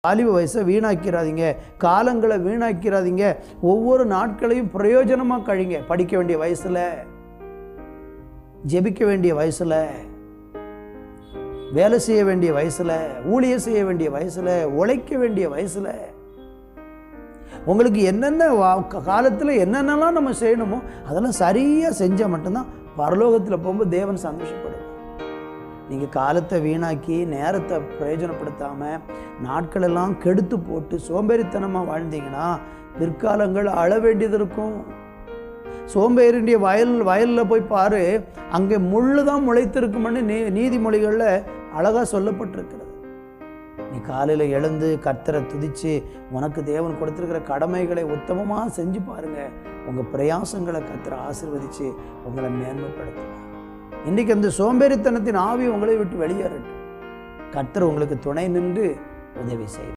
வாலிப வயசை வீணாக்கிறாதீங்க, காலங்களை வீணாக்கிறாதீங்க. ஒவ்வொரு நாட்களையும் பிரயோஜனமாக கழிங்க. படிக்க வேண்டிய வயசில், ஜெபிக்க வேண்டிய வயசில், வேலை செய்ய வேண்டிய வயசில், ஊழியம் செய்ய வேண்டிய வயசில், உழைக்க வேண்டிய வயசில், உங்களுக்கு என்னென்ன காலத்தில் என்னென்னலாம் நம்ம செய்யணுமோ அதெல்லாம் சரியாக செஞ்சால் மட்டும்தான் பரலோகத்தில் போகும்போது தேவன் சந்தோஷப்படுவார். நீங்கள் காலத்தை வீணாக்கி நேரத்தை பிரயோஜனப்படுத்தாமல் நாட்களெல்லாம் கெடுத்து போட்டு சோம்பேறித்தனமாக வாழ்ந்தீங்கன்னா பிற்காலங்கள் அழ வேண்டியது இருக்கும். சோம்பேறிய வயலில் போய் பாரு, அங்கே முள்ளு தான் முளைத்திருக்கும்னு நீதிமொழிகளில் அழகாக சொல்லப்பட்டிருக்கிறது. நீ காலையில் எழுந்து கர்த்தரை துதித்து உனக்கு தேவன் கொடுத்துருக்கிற கடமைகளை உத்தமமாக செஞ்சு பாருங்கள். உங்கள் பிரயாசங்களை கர்த்தரை ஆசீர்வதித்து உங்களை மேன்மைப்படுத்துவார். இன்றைக்கி அந்த சோம்பேறித்தனத்தின் ஆவி உங்களை விட்டு வெளியேறட்டும். கர்த்தர் உங்களுக்கு துணை நின்று உதவி செய்யும்.